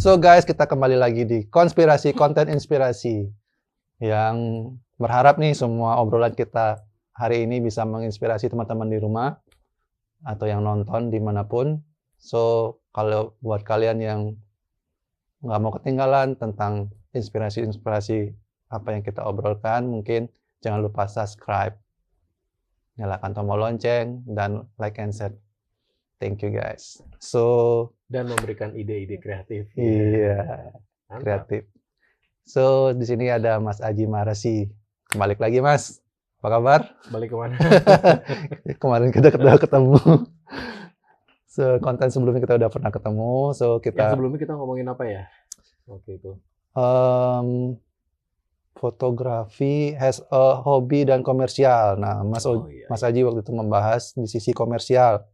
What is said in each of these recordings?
So guys, kita kembali lagi di Konspirasi Konten Inspirasi yang berharap nih semua obrolan kita hari ini bisa menginspirasi teman-teman di rumah atau yang nonton dimanapun. So, kalau buat kalian yang nggak mau ketinggalan tentang inspirasi-inspirasi apa yang kita obrolkan, mungkin jangan lupa subscribe, nyalakan tombol lonceng, dan like and share. Thank you guys. So, dan memberikan ide-ide kreatif. iya, kreatif. So, di sini ada Mas Aji Marasi. Kembali lagi, Mas. Apa kabar? Balik kemana? Kemarin kita udah ketemu. So, konten sebelumnya kita udah pernah ketemu. So, Yang sebelumnya kita ngomongin apa ya? Oke itu. Fotografi as a hobby dan komersial. Nah, Mas Aji waktu itu membahas di sisi komersial.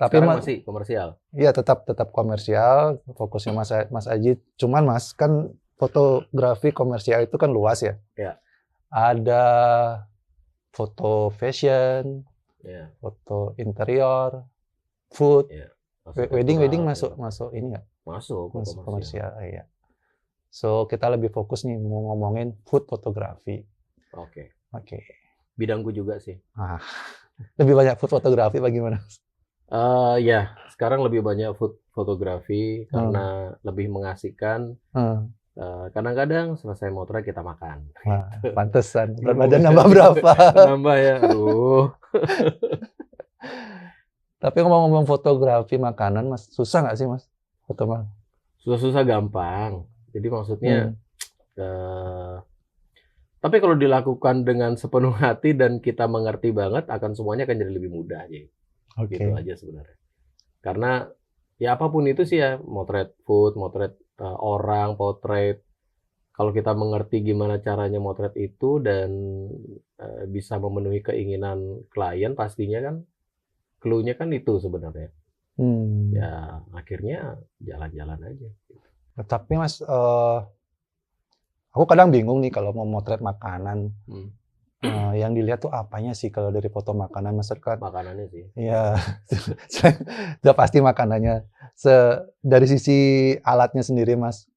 Tapi sekarang masih komersial? Iya, tetap komersial. Fokusnya Mas Aji. Cuman Mas, kan fotografi komersial itu kan luas ya. Ya. Ada foto fashion, ya. Foto interior, food, ya. wedding masuk ini nggak? Masuk komersial. Iya. So kita lebih fokus nih mau ngomongin food fotografi. Oke. Bidangku juga sih. Lebih banyak food fotografi bagaimana? Ya, sekarang lebih banyak food fotografi karena lebih mengasihkan. Kadang-kadang selesai motret kita makan. Wah, pantesan. Berat badan nambah berapa? Nambah ya, aduh. Tapi ngomong-ngomong fotografi makanan, Mas, susah nggak sih, Mas? Foto makanan? Susah gampang. Jadi maksudnya, tapi kalau dilakukan dengan sepenuh hati dan kita mengerti banget, akan semuanya akan jadi lebih mudah aja. Gitu aja sebenarnya. Karena ya apapun itu sih ya, motret food, motret orang, potret. Kalau kita mengerti gimana caranya motret itu dan bisa memenuhi keinginan klien, pastinya kan clue-nya kan itu sebenarnya. Ya akhirnya jalan-jalan aja. Tapi Mas, aku kadang bingung nih kalau mau motret makanan. Yang dilihat tuh apanya sih kalau dari foto makanan, Mas? Makanannya sih. Iya, udah pasti makanannya. Dari sisi alatnya sendiri, Mas,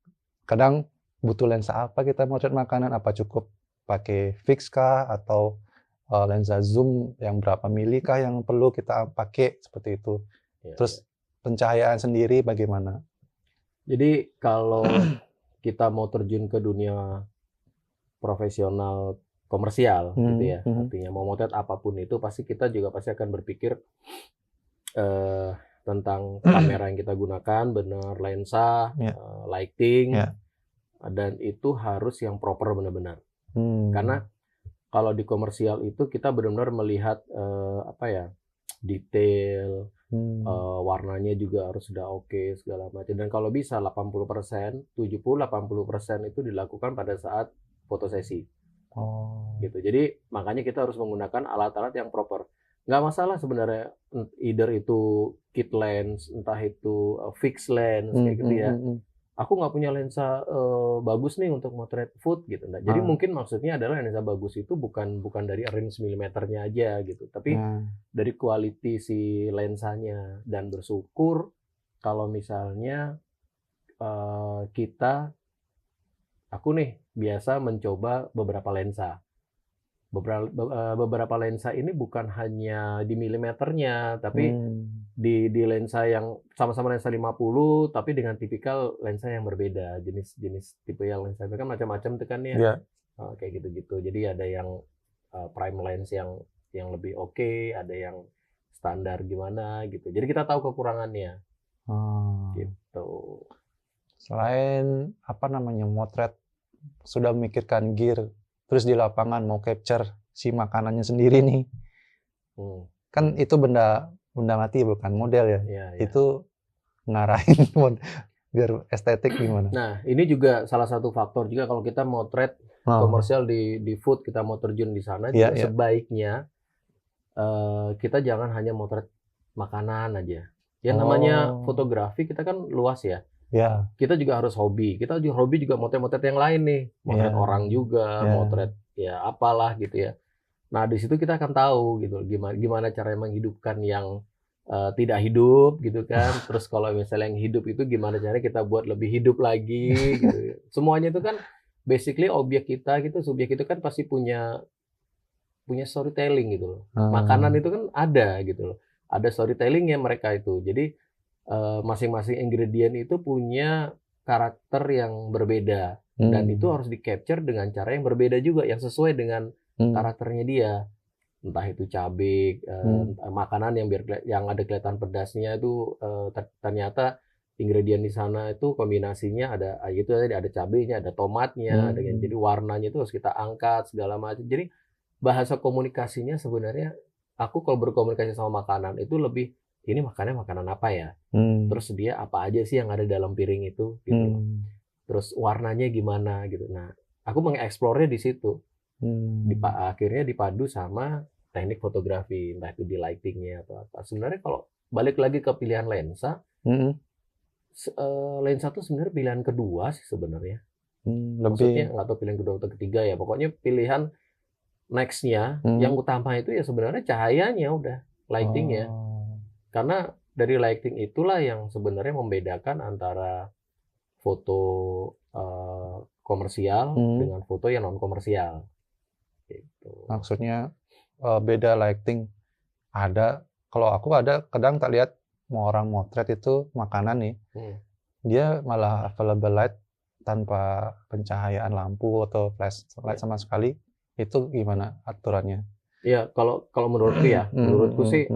kadang butuh lensa apa kita motret makanan? Apa cukup pakai fix kah? Atau lensa zoom yang berapa mili kah yang perlu kita pakai seperti itu? Terus pencahayaan sendiri bagaimana? Jadi kalau kita mau terjun ke dunia profesional komersial gitu ya, artinya mau motret apapun itu pasti kita juga pasti akan berpikir tentang kamera yang kita gunakan, benar lensa, lighting, dan itu harus yang proper benar-benar. Karena kalau di komersial itu kita benar-benar melihat detail, warnanya juga harus sudah oke segala macam. Dan kalau bisa 80%, 70-80% itu dilakukan pada saat fotosesi. Gitu. Jadi makanya kita harus menggunakan alat-alat yang proper. Nggak masalah sebenarnya, either itu kit lens, entah itu fixed lens kayak gitu ya. Aku nggak punya lensa bagus nih untuk motret food gitu. Nah, jadi mungkin maksudnya adalah lensa bagus itu bukan dari range milimeternya aja gitu, tapi dari quality si lensanya. Dan bersyukur kalau misalnya aku nih biasa mencoba beberapa lensa. Beberapa lensa ini bukan hanya di milimeternya, tapi di lensa yang sama-sama lensa 50, tapi dengan tipikal lensa yang berbeda. Jenis tipe yang lensa itu kan macam-macam tuh kan ya. Kayak gitu-gitu. Jadi ada yang prime lens yang lebih oke, ada yang standar gimana gitu. Jadi kita tahu kekurangannya. Gitu. Selain motret, sudah memikirkan gear, terus di lapangan mau capture si makanannya sendiri nih, kan itu benda mati bukan model ya. Itu ngarahin biar estetik gimana? Nah ini juga salah satu faktor juga kalau kita motret komersial di food, kita mau terjun di sana juga sebaiknya kita jangan hanya motret makanan aja. Ya namanya fotografi kita kan luas ya. Kita juga harus hobi. Kita juga hobi juga motret-motret yang lain nih. Motret orang juga, motret ya apalah gitu ya. Nah, di situ kita akan tahu gitu gimana cara menghidupkan yang tidak hidup gitu kan. Terus kalau misalnya yang hidup itu gimana caranya kita buat lebih hidup lagi gitu. Semuanya itu kan basically objek kita gitu, subjek itu kan pasti punya storytelling gitu loh. Makanan itu kan ada gitu loh. Ada storytellingnya mereka itu. Jadi masing-masing ingredient itu punya karakter yang berbeda dan itu harus di-capture dengan cara yang berbeda juga yang sesuai dengan karakternya dia. Entah itu cabai, makanan yang ada kelihatan pedasnya itu ternyata ingredient di sana itu kombinasinya ada itu tadi ada cabainya, ada tomatnya, jadi warnanya itu harus kita angkat segala macam. Jadi bahasa komunikasinya sebenarnya aku kalau berkomunikasi sama makanan itu lebih ini makanan apa ya? Terus dia apa aja sih yang ada dalam piring itu gitu. Terus warnanya gimana gitu. Nah, aku mengeksplornya di situ. Akhirnya dipadu sama teknik fotografi, entah itu di lightingnya atau apa. Sebenarnya kalau balik lagi ke pilihan lensa, lensa itu sebenarnya pilihan kedua sih sebenarnya. Maksudnya nggak tahu pilihan kedua atau ketiga ya. Pokoknya pilihan next-nya, yang utama itu ya sebenarnya cahayanya udah, lightingnya. Karena dari lighting itulah yang sebenarnya membedakan antara foto komersial dengan foto yang non komersial. Gitu. Maksudnya beda lighting. Kalau aku ada kadang tak lihat mau orang motret itu makanan nih, dia malah available light tanpa pencahayaan lampu atau flashlight sama sekali. Itu gimana aturannya? Ya kalau menurutku ya, menurutku sih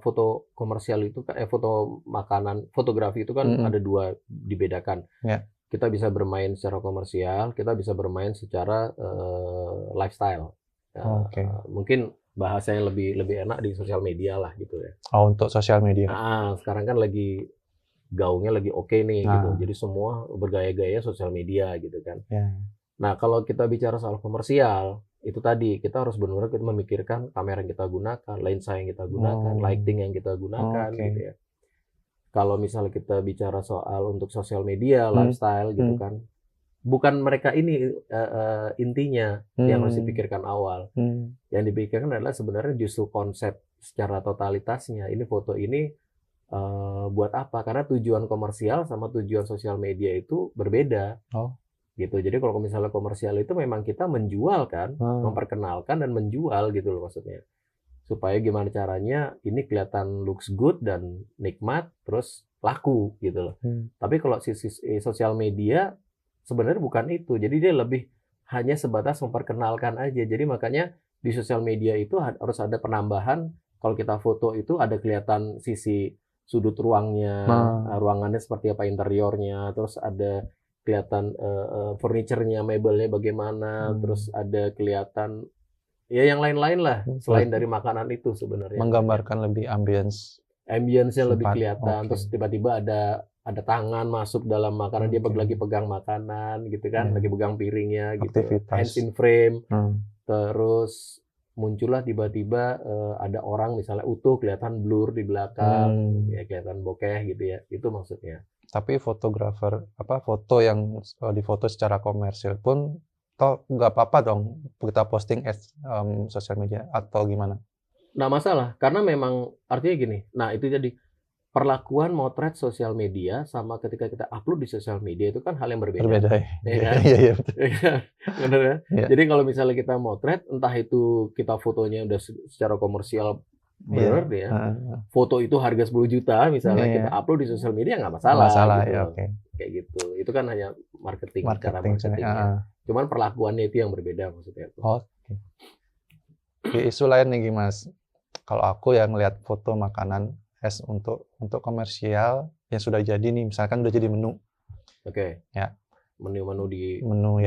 foto komersial itu foto makanan, fotografi itu kan ada dua dibedakan. Kita bisa bermain secara komersial, kita bisa bermain secara lifestyle. Mungkin bahasanya lebih enak di sosial media lah gitu ya. Untuk sosial media. Sekarang kan lagi gaungnya lagi oke nih gitu. Jadi semua bergaya-gaya sosial media gitu kan. Nah, kalau kita bicara soal komersial, itu tadi kita harus benar-benar memikirkan kamera yang kita gunakan, lensa yang kita gunakan, lighting yang kita gunakan gitu ya. Kalau misalnya kita bicara soal untuk sosial media, lifestyle gitu kan, bukan mereka ini intinya yang harus dipikirkan awal. Yang dipikirkan adalah sebenarnya justru konsep secara totalitasnya. Ini foto ini buat apa? Karena tujuan komersial sama tujuan sosial media itu berbeda. Gitu. Jadi kalau misalnya komersial itu memang kita menjual kan, memperkenalkan dan menjual gitu loh maksudnya. Supaya gimana caranya ini kelihatan looks good dan nikmat terus laku gitu loh. Tapi kalau sisi sosial media sebenarnya bukan itu. Jadi dia lebih hanya sebatas memperkenalkan aja. Jadi makanya di sosial media itu harus ada penambahan. Kalau kita foto itu ada kelihatan sisi sudut ruangnya, ruangannya seperti apa interiornya, terus ada kelihatan furniture-nya, mebelnya bagaimana, terus ada kelihatan ya yang lain-lain lah selain dari makanan itu sebenarnya. Menggambarkan lebih ambience-nya lebih kelihatan. Terus tiba-tiba ada tangan masuk dalam makanan, dia lagi pegang makanan gitu kan, lagi pegang piringnya gitu. Hands in frame. Terus muncullah tiba-tiba ada orang misalnya utuh kelihatan blur di belakang, ya kelihatan bokeh gitu ya. Itu maksudnya. Tapi foto yang difoto secara komersil pun toh nggak apa-apa dong kita posting sosial media atau gimana? Nggak masalah, karena memang artinya gini. Nah itu jadi perlakuan motret sosial media sama ketika kita upload di sosial media itu kan hal yang berbeda. Berbeda ya. Iya betul. Benar ya. Jadi kalau misalnya kita motret, entah itu kita fotonya udah secara komersial bener ya. Foto itu harga 10 juta misalnya kita upload di sosial media nggak masalah. Gitu. Kayak gitu. Itu kan hanya cara marketingnya. Cuman perlakuannya itu yang berbeda maksudnya. Di isu lain nih Mas. Kalau aku yang ngelihat foto makanan untuk komersial yang sudah jadi nih, misalkan udah jadi menu. Ya. Menu di menu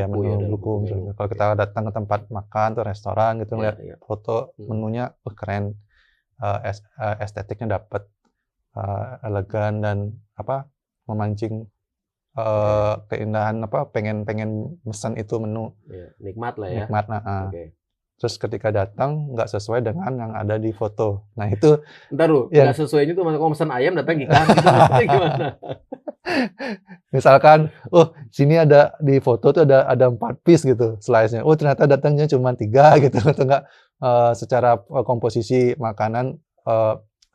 buku. Kalau kita datang ke tempat makan atau restoran gitu ngelihat foto menunya keren. Estetiknya dapat elegan dan memancing keindahan pengen pesan itu menu nikmat lah ya terus ketika datang nggak sesuai dengan yang ada di foto. Nah itu ntar lu nggak sesuainya tuh kalau pesan ayam datang ikan gitu, gimana? Misalkan sini ada di foto tuh ada 4 piece gitu slice-nya, ternyata datangnya cuma 3 gitu atau enggak secara komposisi makanan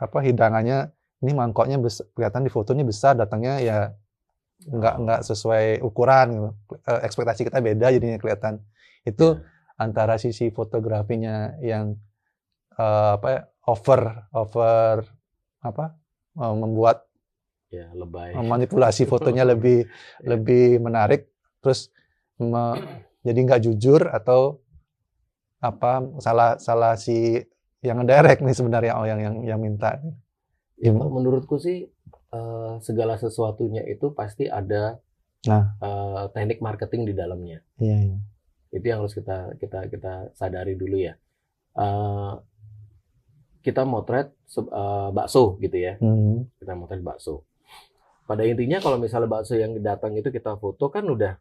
hidangannya ini mangkoknya kelihatan di fotonya besar, datangnya ya nggak sesuai ukuran gitu. Ekspektasi kita beda jadinya kelihatan. Itu antara sisi fotografinya yang over membuat lebay. manipulasi fotonya lebih menarik, terus jadi nggak jujur, atau salah si yang ngedirect nih sebenarnya yang minta. Ya, menurutku sih segala sesuatunya itu pasti ada teknik marketing di dalamnya. Iya. Itu yang harus kita sadari dulu ya. Kita motret bakso gitu ya. Kita motret bakso. Pada intinya kalau misalnya bakso yang datang itu kita foto kan udah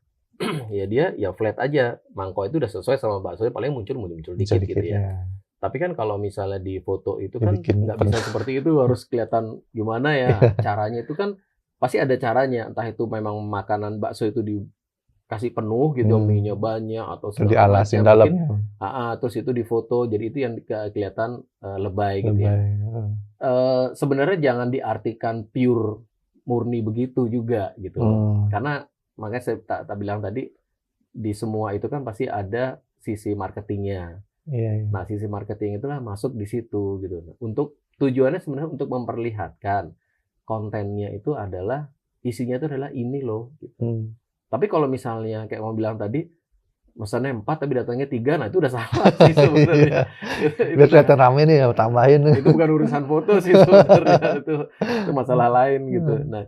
ya dia ya flat aja, mangkok itu udah sesuai sama baksonya, paling muncul dikit gitu ya. Tapi kan kalau misalnya di foto itu kan nggak bisa seperti itu, harus kelihatan gimana ya caranya, itu kan pasti ada caranya, entah itu memang makanan bakso itu dikasih penuh gitu, mie-nya banyak atau segala macam mungkin, terus itu difoto, jadi itu yang kelihatan lebay gitu ya. Sebenarnya jangan diartikan pure murni begitu juga gitu loh. Karena makanya saya tak bilang tadi, di semua itu kan pasti ada sisi marketingnya. Nah, sisi marketing itulah masuk di situ gitu. Untuk tujuannya sebenarnya untuk memperlihatkan kontennya itu adalah, isinya itu adalah ini loh gitu. Tapi kalau misalnya kayak mau bilang tadi, pesannya 4 tapi datangnya 3, nah itu udah salah sih sebenarnya. Biar kelihatan rame nih ya, tambahin. Itu bukan urusan foto sih sebenarnya, itu masalah lain gitu. Nah,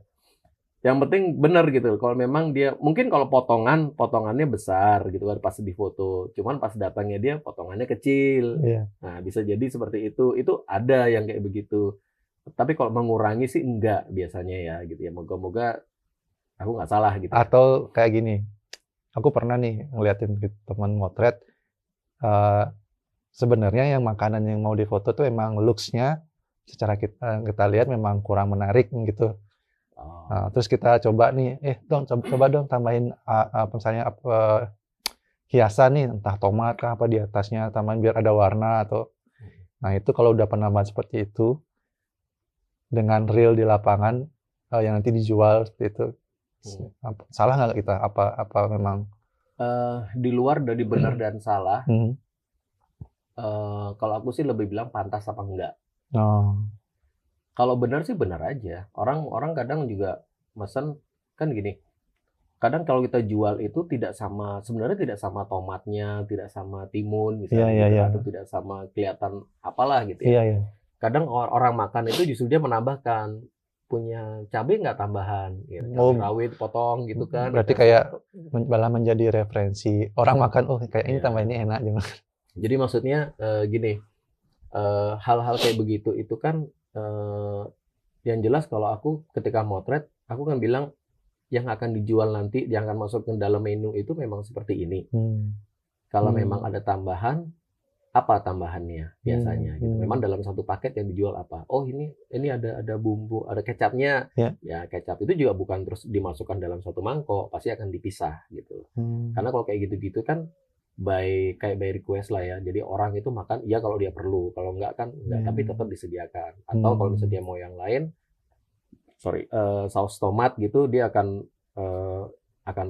yang penting benar gitu. Kalau memang dia, mungkin kalau potongannya besar gitu kan pas di foto, cuman pas datangnya dia potongannya kecil. Nah, bisa jadi seperti itu. Itu ada yang kayak begitu. Tapi kalau mengurangi sih enggak biasanya ya gitu ya. Moga-moga aku nggak salah gitu. Atau kayak gini, aku pernah nih ngeliatin teman motret, sebenarnya yang makanan yang mau difoto tuh emang looks-nya secara kita lihat memang kurang menarik gitu. Nah, terus kita coba nih, coba dong tambahin misalnya hiasan nih, entah tomat kah apa di atasnya, tambahin biar ada warna atau. Nah, itu kalau udah penambahan seperti itu dengan real di lapangan yang nanti dijual seperti itu, salah nggak kita? Apa memang di luar dari benar dan salah? Kalau aku sih lebih bilang pantas apa enggak. Kalau benar sih benar aja. Orang kadang juga mesen kan gini. Kadang kalau kita jual itu sebenarnya tidak sama tomatnya, tidak sama timun misalnya, atau tidak sama kelihatan apalah gitu ya. Kadang orang makan itu justru dia menambahkan, punya cabai nggak tambahan, ya, cabai rawit potong gitu kan. Berarti kayak malah menjadi referensi orang makan, kayak ini tambah ini enak. Jadi maksudnya gini, hal-hal kayak begitu itu kan yang jelas kalau aku ketika motret, aku kan bilang yang akan dijual nanti, yang akan masuk ke dalam menu itu memang seperti ini. Kalau memang ada tambahan, apa tambahannya biasanya gitu. Memang dalam satu paket yang dijual apa? Oh, ini ada bumbu, ada kecapnya. Ya, kecap itu juga bukan terus dimasukkan dalam satu mangkok, pasti akan dipisah gitu. Karena kalau kayak gitu-gitu kan by request lah ya. Jadi orang itu makan ya kalau dia perlu, kalau enggak kan enggak, tapi tetap disediakan. Atau kalau misalnya dia mau yang lain, saus tomat gitu, dia akan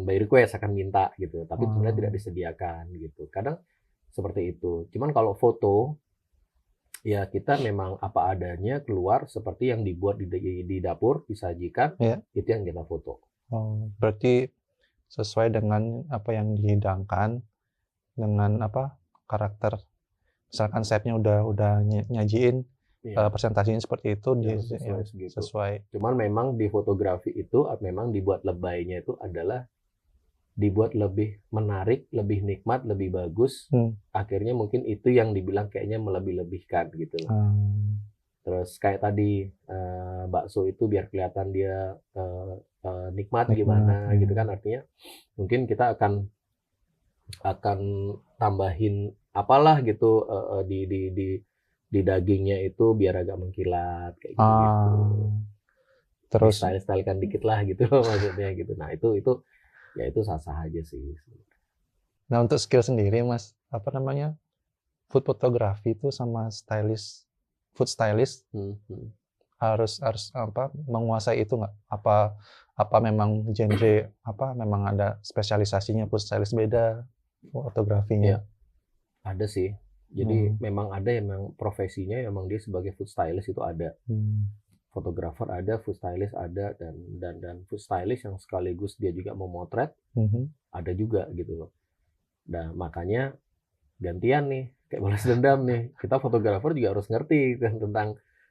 by request, akan minta gitu. Tapi sebenarnya tidak disediakan gitu. Kadang seperti itu. Cuman kalau foto, ya kita memang apa adanya keluar seperti yang dibuat di dapur, disajikan, itu yang kita foto. Berarti sesuai dengan apa yang dihidangkan, dengan karakter, misalkan chefnya udah nyajiin presentasinya seperti itu, sesuai. Cuman memang di fotografi itu memang dibuat lebaynya itu adalah dibuat lebih menarik, lebih nikmat, lebih bagus. Akhirnya mungkin itu yang dibilang kayaknya melebih-lebihkan gitu loh. Terus kayak tadi bakso itu biar kelihatan dia nikmat gimana gitu kan, artinya mungkin kita akan tambahin apalah gitu di dagingnya itu biar agak mengkilat kayak gitu. Terus style-stylekan dikit lah gitu maksudnya gitu. Nah, itu sah-sah aja sih. Nah, untuk skill sendiri Mas, food photography itu sama stylist food stylist Hmm, hmm. harus apa menguasai itu nggak? Apa memang genre memang ada spesialisasinya food stylist beda fotografinya? Ya, ada sih. Jadi memang ada memang profesinya, memang dia sebagai food stylist itu ada. Fotografer ada, food stylist ada, dan food stylist yang sekaligus dia juga memotret ada juga gitu loh. Nah makanya gantian nih, kayak balas dendam nih. Kita fotografer juga harus ngerti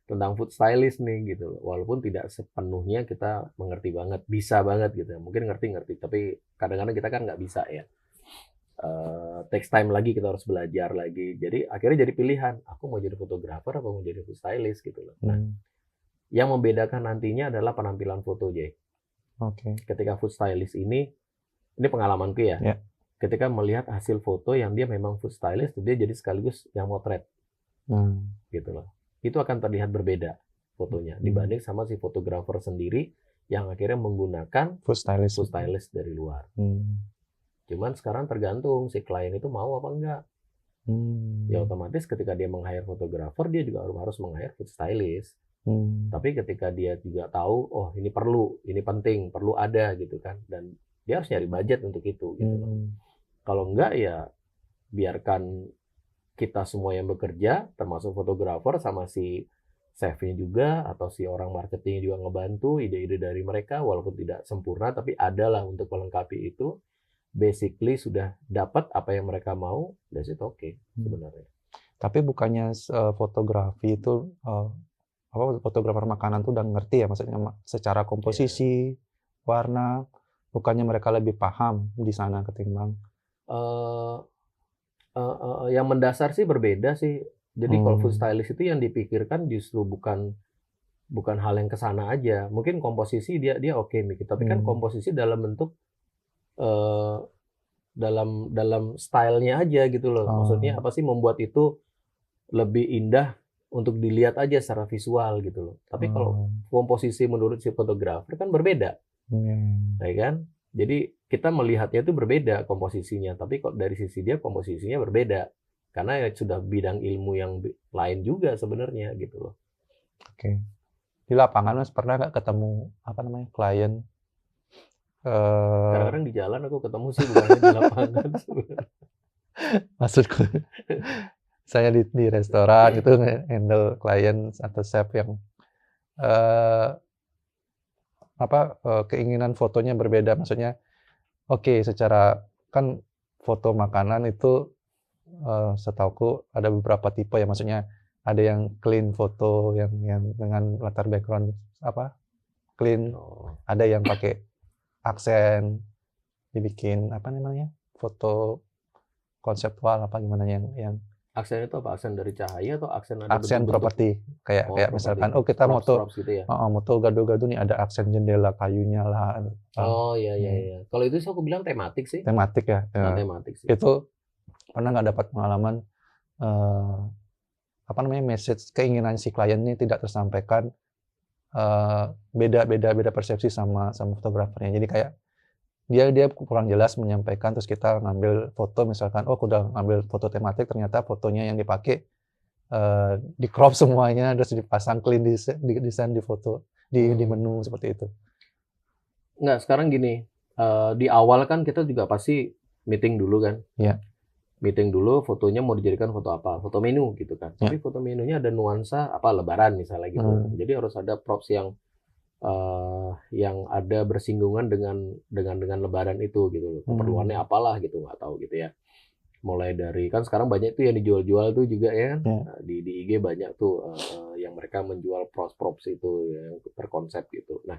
tentang food stylist nih gitu loh. Walaupun tidak sepenuhnya kita mengerti banget, bisa banget gitu. Mungkin ngerti, tapi kadang-kadang kita kan nggak bisa ya. Takes time lagi, kita harus belajar lagi. Jadi akhirnya jadi pilihan, aku mau jadi fotografer apa mau jadi food stylist gitu loh. Nah, yang membedakan nantinya adalah penampilan foto, Jay. Oke. Ketika food stylist ini pengalamanku ya. Yeah. Ketika melihat hasil foto yang dia memang food stylist, dia jadi sekaligus yang motret. Gitu loh. Itu akan terlihat berbeda fotonya dibanding sama si fotografer sendiri yang akhirnya menggunakan food stylist dari luar. Cuman sekarang tergantung si klien itu mau apa enggak. Ya otomatis ketika dia meng-hire fotografer, dia juga harus meng-hire food stylist. Tapi ketika dia juga tahu, oh ini perlu, ini penting, perlu ada gitu kan, dan dia harus nyari budget untuk itu gitu loh. Kalau enggak ya biarkan kita semua yang bekerja, termasuk fotografer sama si chefnya juga atau si orang marketing juga ngebantu ide-ide dari mereka, walaupun tidak sempurna tapi adalah untuk melengkapi itu. Basically sudah dapat apa yang mereka mau, that's it okay sebenarnya. Tapi bukannya fotografi itu fotografer makanan tuh udah ngerti ya, maksudnya secara komposisi, warna, bukannya mereka lebih paham di sana ketimbang? Yang mendasar sih berbeda sih. Jadi kalau food stylist itu yang dipikirkan justru bukan hal yang kesana aja. Mungkin komposisi dia oke mikir, tapi kan komposisi dalam bentuk dalam stylenya aja gitu loh. Maksudnya apa sih membuat itu lebih indah untuk dilihat aja secara visual gitu loh. Tapi kalau komposisi menurut si fotografer kan berbeda, ya kan? Jadi kita melihatnya itu berbeda komposisinya, tapi kok dari sisi dia komposisinya berbeda karena ya sudah bidang ilmu yang lain juga sebenarnya gitu loh. Oke. Di lapangan Mas pernah nggak ketemu klien? Kadang-kadang di jalan aku ketemu sih, bukan di lapangan. Maksudku, saya di restoran itu handle klien atau chef yang keinginan fotonya berbeda. Maksudnya, oke, secara kan foto makanan itu setauku ada beberapa tipe ya. Maksudnya ada yang clean foto yang dengan latar background clean, ada yang pakai aksen, dibikin foto konseptual gimana yang aksen itu apa? Aksen dari cahaya atau aksen ada aksen properti kayak properti. Misalkan kita moto gitu ya? moto gado-gado nih ada aksen jendela kayunya lah. Iya. Kalau itu sih aku bilang tematik sih. Tematik ya. Tematik sih. Itu pernah nggak dapat pengalaman message keinginan si klien ini tidak tersampaikan, beda persepsi sama fotografernya. Jadi kayak dia kurang jelas menyampaikan, terus kita ngambil foto misalkan, aku udah ngambil foto tematik, ternyata fotonya yang dipakai di crop semuanya, terus dipasang clean desain di foto di menu seperti itu. Nggak, sekarang gini, di awal kan kita juga pasti meeting dulu kan. Iya. Meeting dulu, fotonya mau dijadikan foto apa, foto menu gitu kan. Tapi foto menunya ada nuansa lebaran misalnya gitu. Jadi harus ada props yang ada bersinggungan dengan lebaran itu gitu loh. Keperluannya apalah gitu, nggak tahu gitu ya. Mulai dari kan sekarang banyak tuh yang dijual-jual tuh juga ya. Nah, di IG banyak tuh yang mereka menjual props itu yang terkonsep gitu. Nah,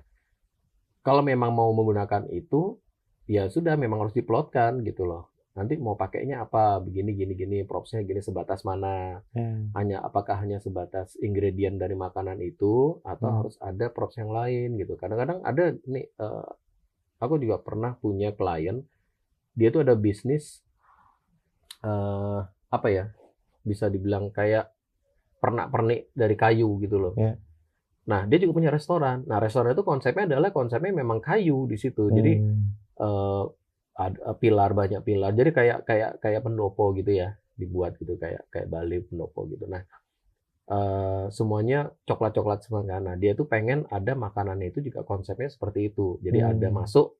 kalau memang mau menggunakan itu ya sudah memang harus diplotkan gitu loh. Nanti mau pakainya apa, begini, propsnya gini, sebatas mana, apakah hanya sebatas ingredient dari makanan itu, atau harus ada props yang lain gitu. Kadang-kadang ada nih, aku juga pernah punya klien, dia tuh ada bisnis, bisa dibilang kayak pernak-pernik dari kayu gitu loh. Nah, dia juga punya restoran. Nah, restoran itu konsepnya memang kayu di situ. Jadi ada banyak pilar, jadi kayak pendopo gitu ya, dibuat gitu kayak Bali pendopo gitu. Nah, semuanya coklat-coklat semua kan. Nah, dia tuh pengen ada makanannya itu juga konsepnya seperti itu. Jadi ada masuk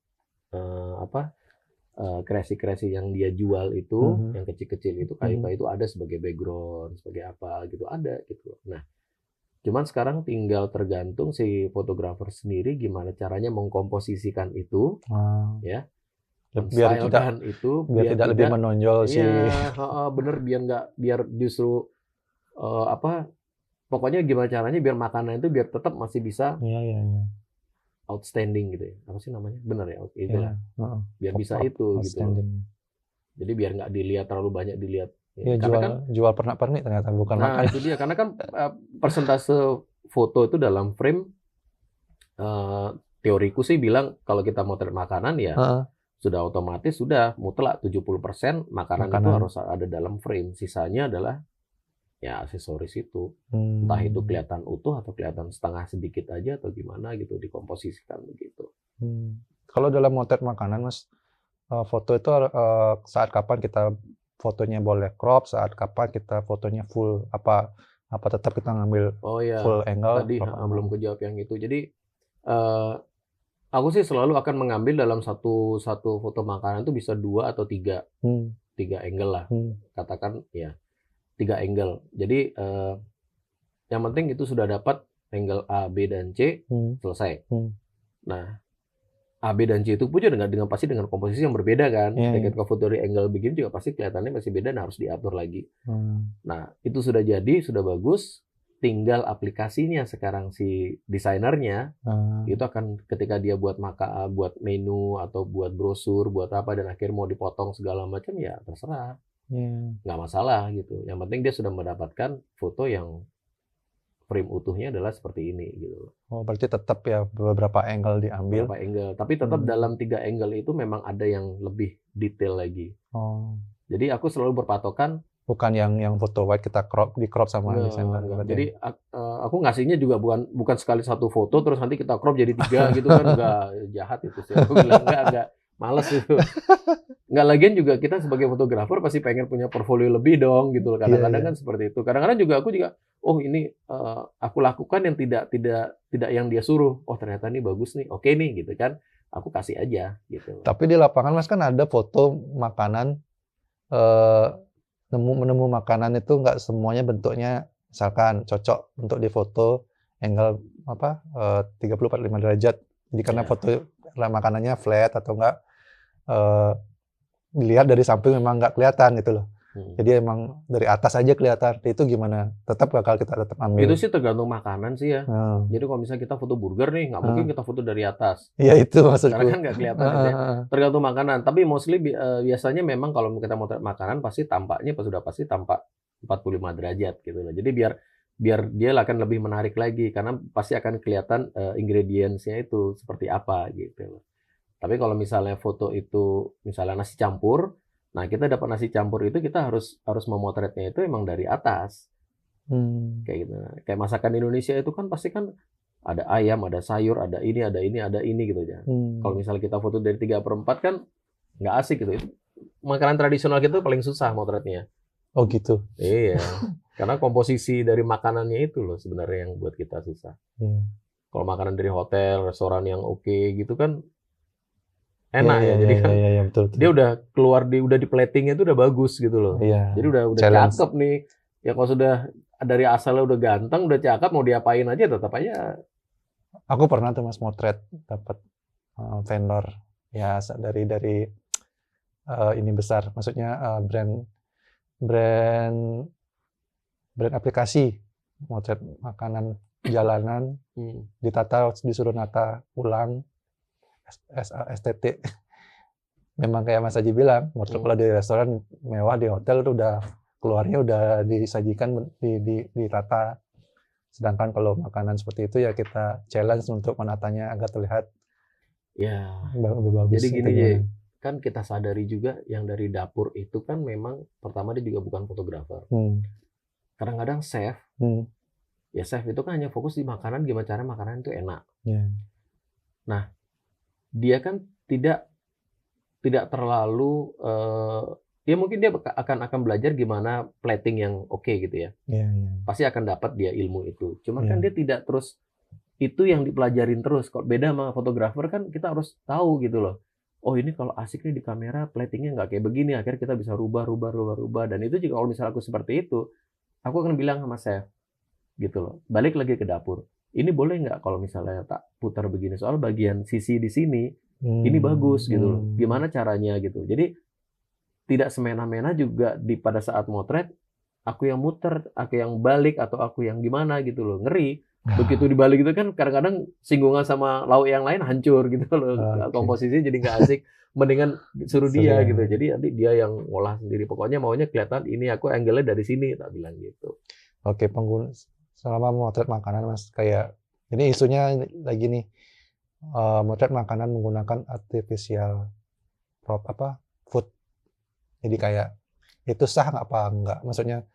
kreasi-kreasi yang dia jual itu, yang kecil-kecil itu, kayu-kayu itu ada sebagai background, sebagai apa gitu, ada gitu. Nah, cuman sekarang tinggal tergantung si fotografer sendiri gimana caranya mengkomposisikan itu, ya, biar menstylekan itu biar tidak lebih menonjol sih. Iya, bener, biar justru pokoknya gimana caranya biar makanan itu biar tetap masih bisa outstanding gitu ya. Apa sih namanya? Bener ya, itulah. Biar bisa itu gitu. Jadi biar nggak dilihat terlalu banyak dilihat. Ya, jual pernak-pernik ternyata bukan makan. Nah, itu dia. Karena kan persentase foto itu dalam frame, teoriku sih bilang kalau kita motret makanan ya sudah otomatis sudah mutlak 70% makanan itu harus ada dalam frame. Sisanya adalah ya aksesoris itu. Entah itu kelihatan utuh atau kelihatan setengah sedikit aja atau gimana gitu, dikomposisikan begitu. Kalau dalam motret makanan, Mas, foto itu saat kapan kita fotonya boleh crop, saat kapan kita fotonya full, apa tetap kita ngambil full angle? Tadi belum kejawab yang itu. Jadi aku sih selalu akan mengambil dalam satu foto makanan itu bisa 2 atau 3 angle lah. Katakan ya 3 angle. Jadi yang penting itu sudah dapat angle A, B, dan C, selesai. Nah, A, B, dan C itu pun juga pasti dengan komposisi yang berbeda kan. Ketika foto dari angle begini juga pasti kelihatannya masih beda dan harus diatur lagi. Nah, itu sudah jadi, sudah bagus. Tinggal aplikasinya sekarang si desainernya itu akan ketika dia buat menu atau buat brosur, buat apa dan akhirnya mau dipotong segala macam ya terserah. Nggak masalah gitu. Yang penting dia sudah mendapatkan foto yang frame utuhnya adalah seperti ini gitu. Oh, berarti tetap ya beberapa angle diambil. Beberapa angle, tapi tetap dalam 3 angle itu memang ada yang lebih detail lagi. Jadi aku selalu berpatokan bukan yang foto wide kita di crop sama desainer. Jadi aku ngasihnya juga bukan sekali satu foto terus nanti kita crop jadi 3 gitu kan, enggak, jahat itu sih. Aku bilang enggak. Males itu. Nggak, lagian juga kita sebagai fotografer pasti pengen punya portfolio lebih dong gitu. Kadang-kadang kan seperti itu. Kadang-kadang juga aku ini aku lakukan yang tidak yang dia suruh. Oh, ternyata ini bagus nih. Oke nih gitu kan. Aku kasih aja gitu. Tapi di lapangan Mas kan ada foto makanan, menemu makanan itu nggak semuanya bentuknya misalkan cocok untuk difoto angle 30-45 derajat. Jadi karena foto makanannya flat atau enggak dilihat dari samping memang nggak kelihatan gitu loh. Jadi emang dari atas aja kelihatan. Itu gimana? Tetap bakal kita ambil? Itu sih tergantung makanan sih ya. Jadi kalau misalnya kita foto burger nih, nggak mungkin kita foto dari atas. Iya itu maksudku. Karena kan nggak kelihatan ya. Tergantung makanan. Tapi mostly biasanya memang kalau kita mau makanan pasti sudah pasti tampak 45 derajat gitu loh. Jadi biar dia akan lebih menarik lagi karena pasti akan kelihatan ingredients-nya itu seperti apa gitu loh. Tapi kalau misalnya foto itu misalnya nasi campur, nah kita dapat nasi campur itu kita harus memotretnya itu emang dari atas. Kayak gitu. Kayak masakan Indonesia itu kan pasti kan ada ayam, ada sayur, ada ini gitu ya. Kalau misalnya kita foto dari 3/4 kan nggak asik gitu. Makanan tradisional kita paling susah motretnya. Oh gitu. Iya. Karena komposisi dari makanannya itu loh sebenarnya yang buat kita susah. Kalau makanan dari hotel, restoran yang oke gitu kan enak ya. Jadi kan betul. Dia udah keluar udah di platingnya itu udah bagus gitu loh. Jadi udah cakep nih. Ya kalau sudah dari asalnya udah ganteng, udah cakep, mau diapain aja tetap aja. Aku pernah tuh Mas motret dapat vendor ya dari ini besar, maksudnya brand aplikasi motret makanan jalanan, disuruh nata ulang estetik. Memang kayak Mas Haji bilang, kalau di restoran mewah, di hotel itu udah keluarnya udah disajikan ditata. Sedangkan kalau makanan seperti itu ya kita challenge untuk menatanya agar terlihat lebih bagus. Jadi gini kan kita sadari juga yang dari dapur itu kan memang pertama dia juga bukan fotografer. Kadang-kadang chef, ya chef itu kan hanya fokus di makanan, gimana cara makanan itu enak. Nah, dia kan tidak terlalu ya mungkin dia akan belajar gimana plating yang oke gitu ya. Iya, iya. Pasti akan dapat dia ilmu itu. Cuman kan Iya. dia tidak terus itu yang dipelajarin terus. Kalau beda sama fotografer kan kita harus tahu gitu loh. Oh ini kalau asik nih di kamera platingnya nggak kayak begini. Akhirnya kita bisa rubah. Dan itu juga kalau misalnya aku seperti itu, aku akan bilang sama chef gitu loh. Balik lagi ke dapur. Ini boleh nggak kalau misalnya tak putar begini? Soal bagian sisi di sini ini bagus gitu loh. Gimana caranya gitu. Jadi tidak semena-mena juga pada saat motret aku yang muter, aku yang balik atau aku yang gimana gitu loh. Ngeri. Begitu dibalik itu kan kadang-kadang singgungan sama lauk yang lain hancur gitu loh. Komposisinya jadi nggak asik. Mendingan suruh dia gitu. Jadi nanti dia yang ngolah sendiri. Pokoknya maunya kelihatan ini aku angle-nya dari sini, tak bilang gitu. Oke, selama motret makanan Mas, kayak ini isunya lagi nih, motret makanan menggunakan artificial food. Jadi kayak itu sah nggak apa enggak? Maksudnya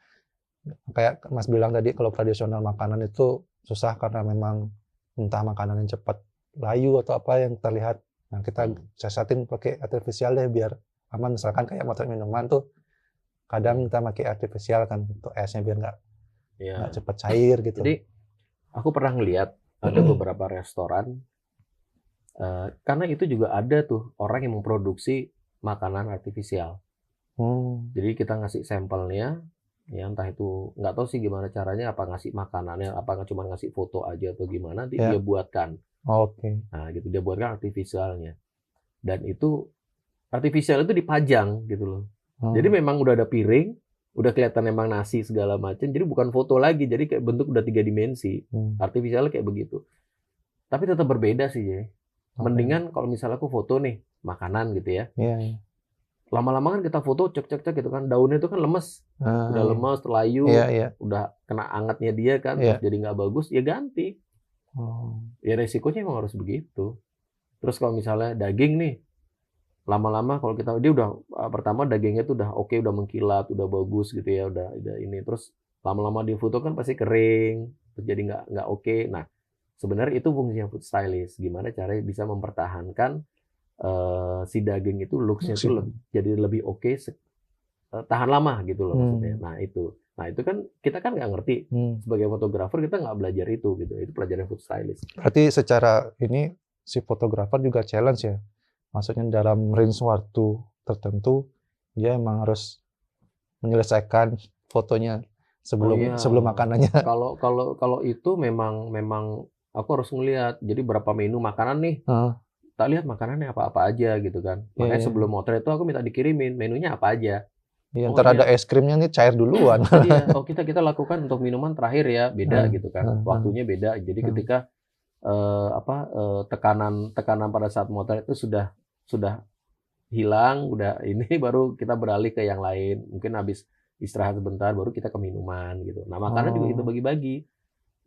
kayak Mas bilang tadi kalau tradisional makanan itu susah karena memang entah makanan yang cepat layu atau apa yang terlihat. Nah, kita siasatin pakai artificial deh biar aman. Misalkan kayak motret minuman tuh kadang kita pakai artificial kan untuk esnya biar nggak cepat cair gitu. Jadi aku pernah ngeliat ada beberapa restoran karena itu juga ada tuh orang yang memproduksi makanan artifisial. Jadi kita ngasih sampelnya, ya entah itu nggak tahu sih gimana caranya, apa ngasih makanannya, apa cuma ngasih foto aja atau gimana, nanti dia buatkan. Nah gitu dia buatkan artifisialnya. Dan itu artifisial itu dipajang gitu loh. Jadi memang udah ada piring, udah kelihatan memang nasi segala macam. Jadi bukan foto lagi, jadi kayak bentuk udah 3 dimensi. Artifisialnya kayak begitu. Tapi tetap berbeda sih ya. Mendingan kalau misalnya aku foto nih makanan gitu ya. Lama-lama kan kita foto cek gitu kan, daunnya itu kan lemes, udah lemes, terlayu, udah kena angetnya dia kan, terus jadi nggak bagus, ya ganti. Ya resikonya emang harus begitu. Terus kalau misalnya daging nih, lama-lama kalau dia udah pertama dagingnya tuh udah oke, udah mengkilat, udah bagus gitu ya, udah ini, terus lama-lama di foto kan pasti kering, terus jadi nggak oke. Nah sebenarnya itu fungsinya food stylist, gimana caranya bisa mempertahankan si daging itu looks-nya itu jadi lebih oke, tahan lama gitu loh maksudnya. Nah itu kan kita kan nggak ngerti sebagai fotografer, kita nggak belajar itu gitu. Itu pelajaran food stylist. Berarti secara ini si fotografer juga challenge ya. Maksudnya dalam range waktu tertentu dia emang harus menyelesaikan fotonya sebelum makanannya. Kalau itu memang aku harus ngelihat. Jadi berapa menu makanan nih. Tak lihat makanannya apa-apa aja gitu kan. Makanya sebelum motret itu aku minta dikirimin menunya apa aja. Ntar ada es krimnya nih cair duluan. Iya, kita lakukan untuk minuman terakhir ya, beda gitu kan. Waktunya beda. Jadi ketika tekanan pada saat motret itu sudah hilang, udah ini baru kita beralih ke yang lain. Mungkin habis istirahat sebentar baru kita ke minuman gitu. Nah, makanan juga kita bagi-bagi.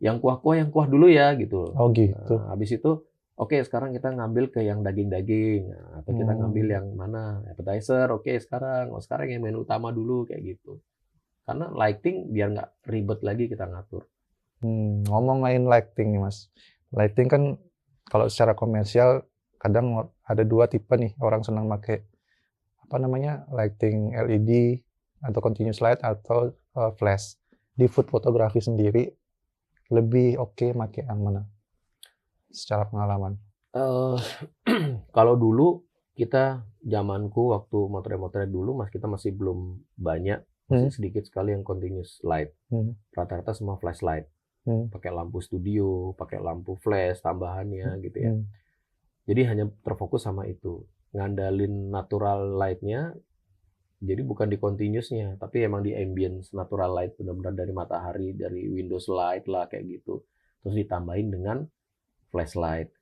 Yang kuah-kuah dulu ya gitu. Oh gitu. Habis itu oke, sekarang kita ngambil ke yang daging-daging, atau kita ngambil yang mana appetizer. Oke, sekarang yang menu utama dulu kayak gitu. Karena lighting biar nggak ribet lagi kita ngatur. Ngomongin lighting nih Mas, lighting kan kalau secara komersial kadang ada 2 tipe nih orang senang pakai lighting LED atau continuous light atau flash. Di food fotografi sendiri lebih oke pakai yang mana? Secara pengalaman? Kalau dulu kita zamanku waktu motret dulu kita masih belum banyak, masih sedikit sekali yang continuous light. Rata-rata semua flashlight. Pakai lampu studio, pakai lampu flash tambahannya gitu ya. Jadi hanya terfokus sama itu. Ngandalin natural light-nya. Jadi bukan di continuous-nya, tapi emang di ambience natural light, benar-benar dari matahari, dari windows light lah kayak gitu. Terus ditambahin dengan flashlight.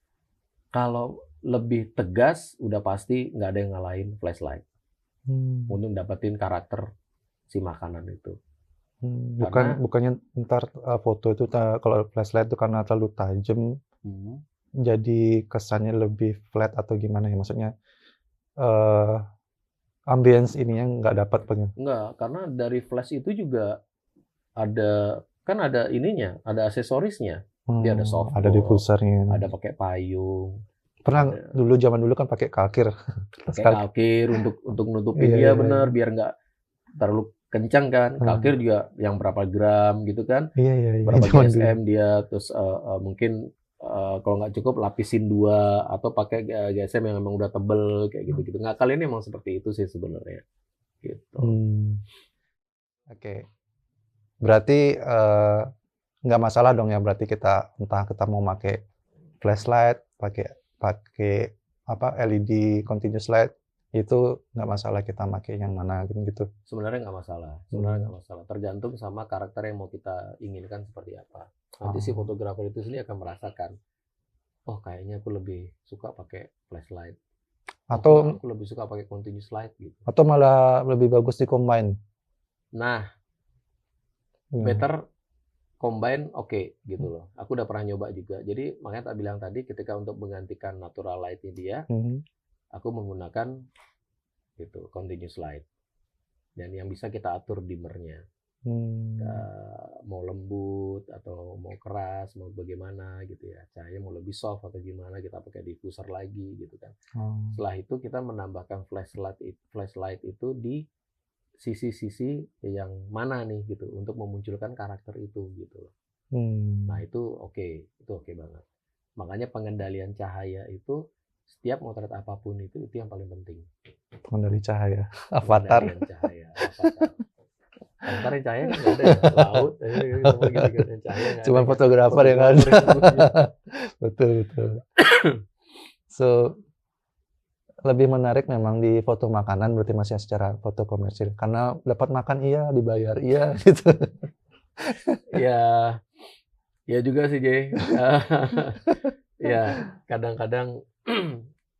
Kalau lebih tegas, udah pasti nggak ada yang ngalahin flashlight. Untuk dapetin karakter si makanan itu. Bukannya ntar foto itu kalau flashlight itu karena terlalu tajam, jadi kesannya lebih flat atau gimana ya? Maksudnya ambience ininya nggak dapat pengen? Nggak, karena dari flash itu juga ada ininya, ada aksesorisnya. Dia ada softbox, ada diffusernya, ada pakai payung. Pernah Ada zaman dulu kan pakai kalkir. Kertas kayak kalkir untuk nutupin Iya, dia iya, bener iya. biar nggak terlalu kencang kan. Heeh. Kalkir juga yang berapa gram gitu kan. Iya, iya, iya. Berapa Zaman dulu. GSM dia, terus mungkin kalau nggak cukup lapisin 2 atau pakai GSM yang memang udah tebel kayak gitu-gitu. Ngakal ini emang seperti itu sih sebenarnya gitu. Oke. Berarti nggak masalah dong ya, berarti entah kita mau pakai flashlight, pakai pakai LED continuous light, itu nggak masalah kita pakai yang mana gitu. Sebenarnya nggak masalah, tergantung sama karakter yang mau kita inginkan seperti apa. Nanti si Oh. fotografer itu sendiri akan merasakan, oh kayaknya aku lebih suka pakai flashlight, oh Atau aku lebih suka pakai continuous light gitu. atau malah lebih bagus di combine. Nah, Gimana? better combine oke gitu loh. Aku udah pernah nyoba juga. Jadi makanya tak bilang tadi ketika untuk menggantikan natural light-nya dia, aku menggunakan gitu continuous light. Dan yang bisa kita atur dimmernya. Mau lembut atau mau keras, mau bagaimana gitu ya. Cahaya mau lebih soft atau gimana, kita pakai diffuser lagi gitu kan. Setelah itu kita menambahkan flashlight itu di sisi-sisi yang mana nih gitu untuk memunculkan karakter itu gitu loh. Nah, itu oke banget. Makanya pengendalian cahaya itu setiap motret apapun itu yang paling penting. Pengendali cahaya, avatar. Pengendalian cahaya, avatar. Avatar yang cahaya kan nggak ada ya, laut, semua gitu kan, yang cahaya nggak ada Cuman kan. fotografer yang ada. Betul. So, lebih menarik memang di foto makanan, berarti masih secara foto komersil. Karena dapat makan iya, dibayar iya, gitu. Ya juga sih, Jay. Ya, kadang-kadang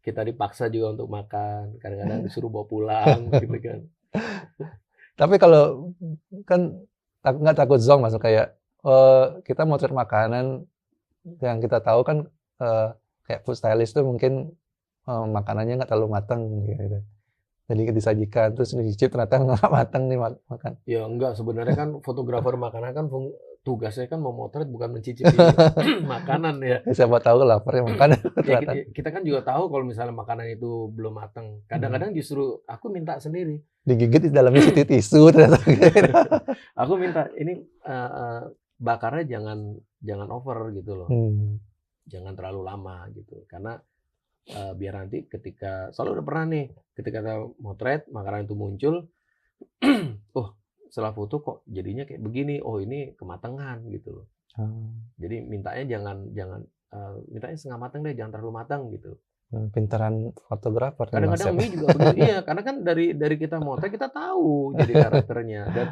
kita dipaksa juga untuk makan, kadang-kadang disuruh bawa pulang, gitu kan. Tapi kalau kan nggak takut zonk, masuk kayak kita motret makanan yang kita tahu kan kayak food stylist tuh mungkin makanannya nggak terlalu matang gitu. Jadi disajikan terus dicicip ternyata nggak matang nih makan. Ya enggak, sebenarnya kan fotografer makanan kan tugasnya kan memotret bukan mencicipi makanan ya. Siapa tahu lapar ya makan Ya ternyata. kita kan juga tahu kalau misalnya makanan itu belum matang. Kadang-kadang justru aku minta sendiri. Digigit di dalamnya tisu ternyata. Aku minta ini bakarnya jangan over gitu loh. Jangan terlalu lama gitu. Karena biar nanti ketika selalu udah pernah nih ketika kita motret makanan itu muncul, oh setelah foto kok jadinya kayak begini, oh ini kematangan gitu loh. Jadi mintanya jangan mintanya setengah matang deh, jangan terlalu matang gitu. Pintaran fotografer. Kadang-kadang mie juga begitu. Iya, karena kan dari kita motret kita tahu jadi karakternya dan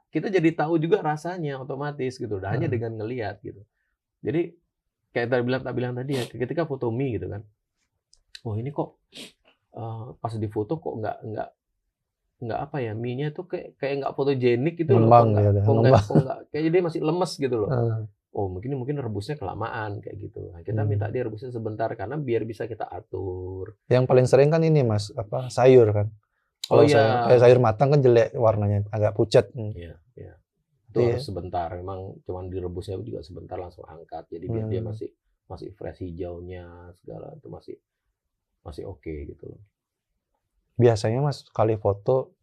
kita jadi tahu juga rasanya otomatis gitu. Hanya dengan ngelihat gitu. Jadi kayak tak bilang tadi ya, ketika foto mie gitu kan. Oh ini kok pas di foto kok nggak apa ya, mie-nya tuh kayak nggak fotogenik gitu loh. Kok nggak kayak dia masih lemes gitu loh. Oh mungkin rebusnya kelamaan kayak gitu. Nah, kita minta dia rebusnya sebentar karena biar bisa kita atur. Yang paling sering kan ini Mas, sayur kan. Kalau sayur matang kan jelek warnanya, agak pucat. Iya. Itu harus sebentar. Memang cuman direbusnya juga sebentar langsung angkat. Jadi biar dia masih fresh hijaunya segala itu masih oke gitu loh. Biasanya Mas sekali foto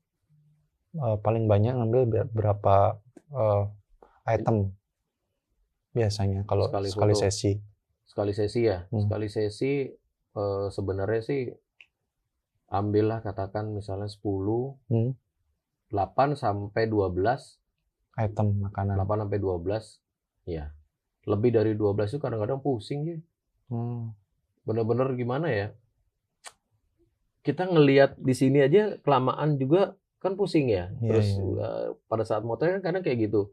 paling banyak ngambil berapa item biasanya kalau sekali sesi? Sekali sesi ya. Sekali sesi sebenarnya sih ambillah katakan misalnya 10, 8 sampai 12 item makanan. 8 sampai 12 ya. Lebih dari 12 itu kadang-kadang pusing ya. Bener-bener gimana ya? Kita ngelihat di sini aja kelamaan juga kan pusing ya. Terus pada saat motret kan kadang kayak gitu.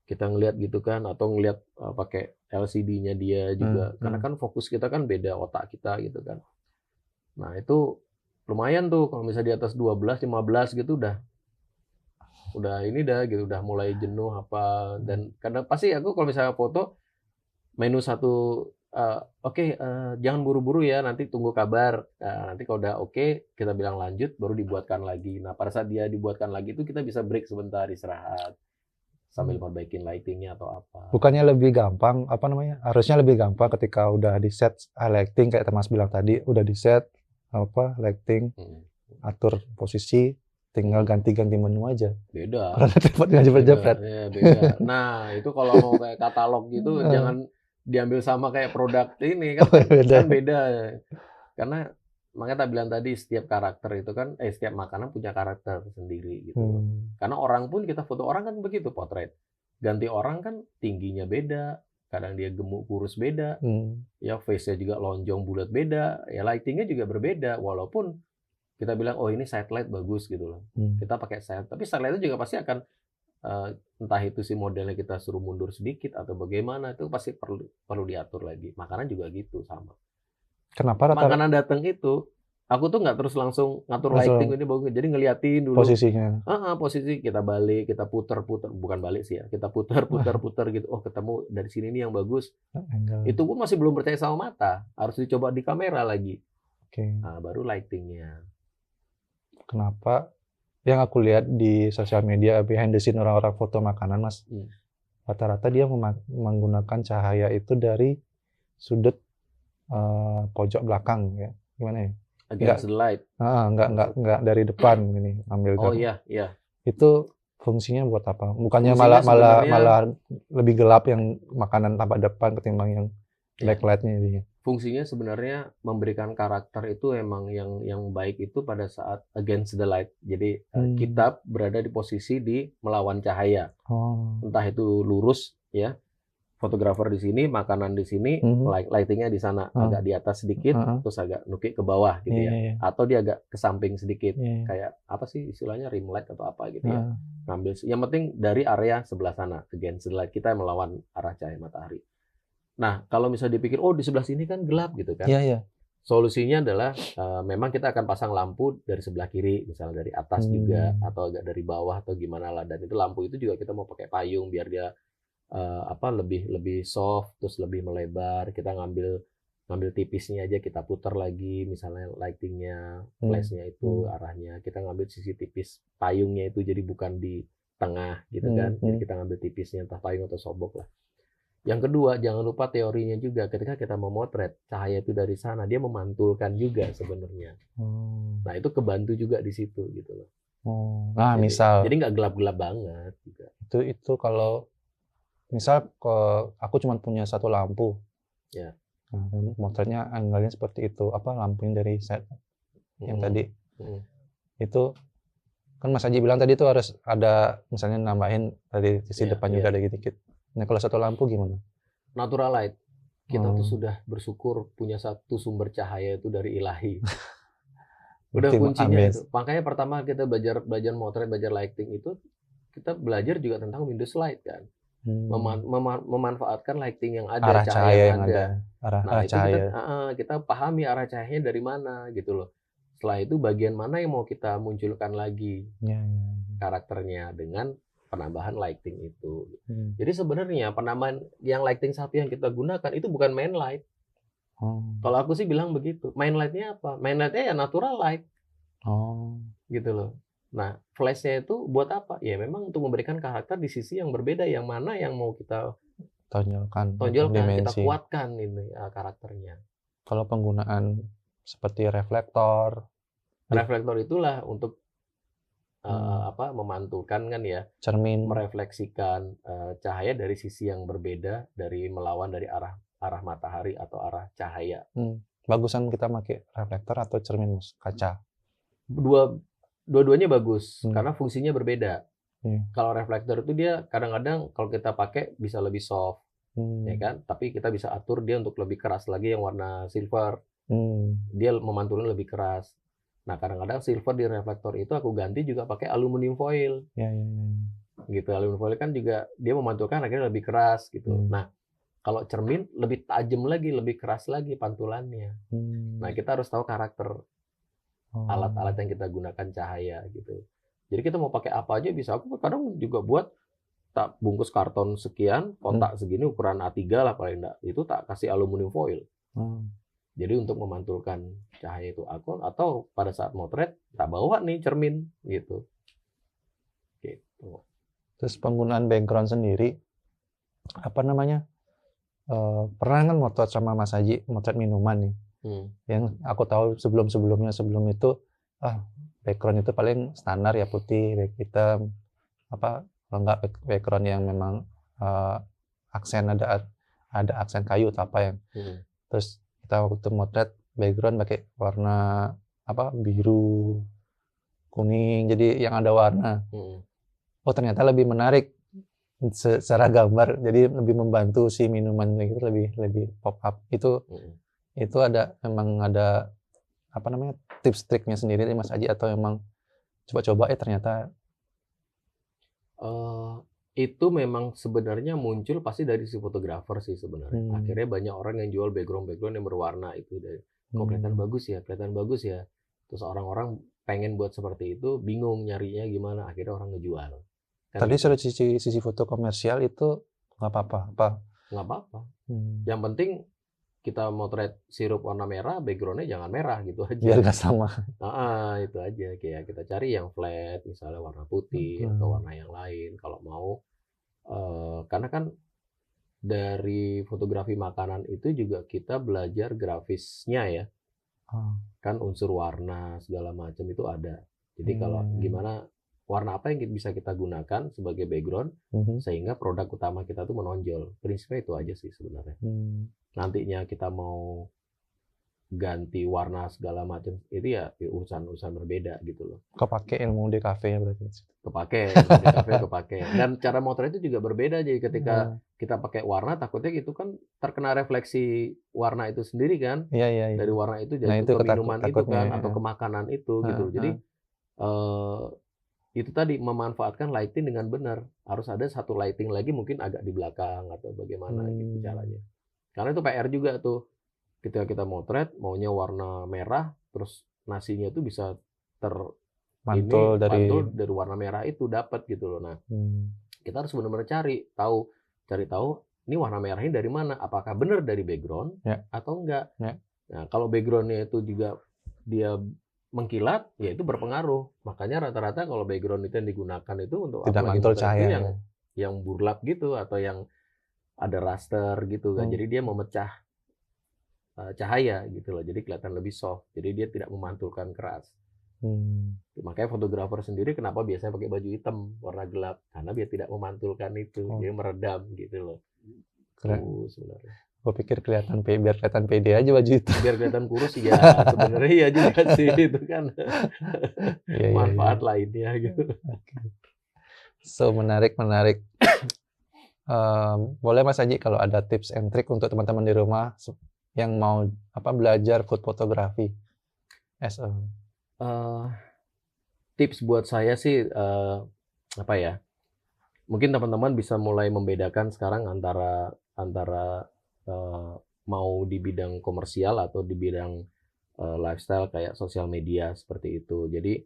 Kita ngelihat gitu kan atau ngelihat pakai LCD-nya dia juga. Karena kan fokus kita kan beda otak kita gitu kan. Nah, itu lumayan tuh kalau misalnya di atas 12, 15 gitu udah ini dah gitu, udah mulai jenuh apa. Dan kadang pasti aku kalau misalnya foto menu satu jangan buru-buru ya, nanti tunggu kabar. Nah, nanti kalau udah oke, kita bilang lanjut, baru dibuatkan lagi. Nah, pada saat dia dibuatkan lagi itu kita bisa break sebentar, istirahat. sambil perbaikin lightingnya atau apa. Bukannya lebih gampang, apa namanya? Harusnya lebih gampang ketika udah di set lighting kayak Mas bilang tadi, udah di set apa lighting, atur posisi, tinggal ganti-ganti menu aja. Beda. Karena cepet nggak jepret-jepret. Ya, beda. Nah, itu kalau mau kayak katalog gitu jangan diambil sama kayak produk ini kan, kan beda. Karena makanya tak bilang tadi setiap karakter itu kan setiap makanan punya karakter sendiri gitu loh. Karena orang pun kita foto orang kan begitu potret. Ganti orang kan tingginya beda, kadang dia gemuk kurus beda. Ya face-nya juga lonjong bulat beda, ya lightingnya juga berbeda walaupun kita bilang oh ini side light bagus gitu loh. Kita pakai side, tapi side light itu juga pasti akan entah itu si modelnya kita suruh mundur sedikit atau bagaimana, itu pasti perlu diatur lagi. Makanan juga gitu sama. Kenapa makanan datang itu aku tuh nggak terus langsung ngatur lighting ini bagus, jadi ngeliatin dulu posisinya. Posisi kita balik, kita puter-puter, bukan balik sih ya, kita puter gitu. Oh ketemu dari sini nih yang bagus. Itu pun masih belum percaya sama mata, harus dicoba di kamera lagi. Nah, baru lightingnya. Kenapa? Yang aku lihat di sosial media behind the scene orang-orang foto makanan, Mas, rata-rata dia menggunakan cahaya itu dari sudut pojok belakang ya, gimana ya? Against the light. Enggak dari depan gini ambil gambar. Oh iya. Itu fungsinya buat apa? Bukannya malah lebih gelap yang makanan tampak depan ketimbang yang backlightnya ini. Fungsinya sebenarnya memberikan karakter itu emang yang baik itu pada saat against the light. Jadi kita berada di posisi di melawan cahaya. Entah itu lurus ya. Fotografer di sini, makanan di sini, lightingnya di sana agak di atas sedikit, terus agak nukik ke bawah gitu ya, atau dia agak ke samping sedikit, kayak apa sih istilahnya rim light atau apa gitu ya, ngambil. Yang penting dari area sebelah sana, against the light, kita melawan arah cahaya matahari. Nah kalau misalnya dipikir, oh di sebelah sini kan gelap gitu kan, solusinya adalah memang kita akan pasang lampu dari sebelah kiri, misalnya dari atas juga, atau agak dari bawah atau gimana lah, dan itu lampu itu juga kita mau pakai payung biar dia lebih soft, terus lebih melebar. Kita ngambil tipisnya aja, kita putar lagi misalnya lightingnya, flashnya itu arahnya kita ngambil sisi tipis payungnya itu, jadi bukan di tengah gitu kan. Jadi kita ngambil tipisnya, entah payung atau sobok lah. Yang kedua, jangan lupa teorinya juga, ketika kita memotret cahaya itu dari sana, dia memantulkan juga sebenarnya. Nah itu kebantu juga di situ gitu loh. Nah jadi nggak gelap-gelap banget juga. Itu kalau misal aku cuma punya satu lampu, motretnya angle-nya seperti itu, apa lampunya dari set yang tadi, itu kan Mas Haji bilang tadi itu harus ada misalnya nambahin dari sisi depan juga ada dikit. Nah kalau satu lampu gimana? Natural light, kita tuh sudah bersyukur punya satu sumber cahaya itu dari ilahi. Udah kuncinya itu. Makanya pertama kita belajar motret, belajar lighting itu kita belajar juga tentang Windows Light kan. Memanfaatkan lighting yang ada, arah cahaya yang ada. Nah itu kita pahami arah cahayanya dari mana gitu loh. Setelah itu bagian mana yang mau kita munculkan lagi karakternya dengan penambahan lighting itu. Jadi sebenarnya penambahan yang lighting satu yang kita gunakan itu bukan main light. Kalau aku sih bilang begitu. Main lightnya apa? Main lightnya ya natural light. Gitu loh. Nah, flashnya itu buat apa? Ya memang untuk memberikan karakter di sisi yang berbeda, yang mana yang mau kita tonjolkan, kita kuatkan ini karakternya. Kalau penggunaan seperti reflektor itulah untuk memantulkan kan ya, cermin, merefleksikan cahaya dari sisi yang berbeda, dari melawan dari arah matahari atau arah cahaya. Bagusan kita pakai reflektor atau cermin, kaca? Dua-duanya bagus karena fungsinya berbeda. Kalau reflektor itu dia kadang-kadang kalau kita pakai bisa lebih soft, ya kan? Tapi kita bisa atur dia untuk lebih keras lagi yang warna silver. Dia memantulkan lebih keras. Nah kadang-kadang silver di reflektor itu aku ganti juga pakai aluminium foil. Gitu, aluminium foil kan juga dia memantulkan akhirnya lebih keras gitu. Nah kalau cermin lebih tajam lagi, lebih keras lagi pantulannya. Nah kita harus tahu karakter alat-alat yang kita gunakan cahaya gitu. Jadi kita mau pakai apa aja bisa. Aku kadang juga buat tak bungkus karton sekian, kotak segini ukuran A3 lah paling enggak. Itu tak kasih aluminium foil. Jadi untuk memantulkan cahaya itu atau pada saat motret tak bawa nih cermin gitu. Gitu. Terus penggunaan background sendiri, apa namanya, pernah kan motret sama Mas Haji, motret minuman nih. Yang aku tahu sebelum itu, background itu paling standar ya, putih, hitam, apa, kalau nggak background yang memang aksen ada aksen kayu atau apa yang. Terus kita waktu motret background pakai warna apa, biru, kuning, jadi yang ada warna. Oh ternyata lebih menarik secara gambar, jadi lebih membantu si minuman itu lebih pop up. Itu memang ada apa namanya, tips triknya sendiri dari Mas Haji, atau memang coba-coba ternyata? Itu memang sebenarnya muncul pasti dari si fotografer sih sebenarnya. Akhirnya banyak orang yang jual background yang berwarna itu, dari kok kelihatan bagus ya. Terus orang-orang pengen buat seperti itu, bingung nyarinya gimana, akhirnya orang ngejual. Kan tadi sudah sisi foto komersial itu nggak apa-apa. Nggak apa-apa. Yang penting kita motret sirup warna merah, backgroundnya jangan merah gitu aja. Biar nggak sama. Itu aja. Kayak kita cari yang flat, misalnya warna putih atau warna yang lain kalau mau. Karena kan dari fotografi makanan itu juga kita belajar grafisnya ya. Kan unsur warna segala macam itu ada. Jadi kalau gimana, warna apa yang bisa kita gunakan sebagai background sehingga produk utama kita tuh menonjol. Prinsipnya itu aja sih sebenarnya. Nantinya kita mau ganti warna segala macam itu ya urusan berbeda gitu loh. Kepake ilmu DKV ya berarti. Kepake. Dan cara motret itu juga berbeda. Jadi ketika kita pakai warna, takutnya itu kan terkena refleksi warna itu sendiri kan. Iya. Dari warna itu jadi ke minuman itu kan, atau ke makanan itu gitu. Jadi itu tadi memanfaatkan lighting dengan benar. Harus ada satu lighting lagi mungkin agak di belakang atau bagaimana gitu caranya. Karena itu PR juga tuh. Ketika kita motret maunya warna merah, terus nasinya itu bisa mantul dari warna merah itu dapat gitu loh. Nah, kita harus benar-benar cari tahu ini warna merahnya dari mana? Apakah benar dari background atau enggak? Nah, kalau backgroundnya itu juga dia mengkilat, ya itu berpengaruh. Makanya rata-rata kalau background itu yang digunakan itu untuk tidak mantul cahaya, yang burlap gitu atau yang ada raster gitu kan. Jadi dia memecah cahaya gitu loh. Jadi kelihatan lebih soft. Jadi dia tidak memantulkan keras. Makanya fotografer sendiri kenapa biasanya pakai baju hitam warna gelap, karena dia tidak memantulkan itu, dia meredam gitu loh. Keren. Sebenarnya. Gue pikir biar kelihatan pede aja baju itu. Biar kelihatan kurus ya, sebenarnya ya juga sih itu kan. Manfaat lainnya gitu. So menarik. Boleh Mas Haji kalau ada tips and trick untuk teman-teman di rumah yang mau belajar food fotografi. Tips buat saya sih mungkin teman-teman bisa mulai membedakan sekarang antara mau di bidang komersial atau di bidang lifestyle kayak sosial media seperti itu. Jadi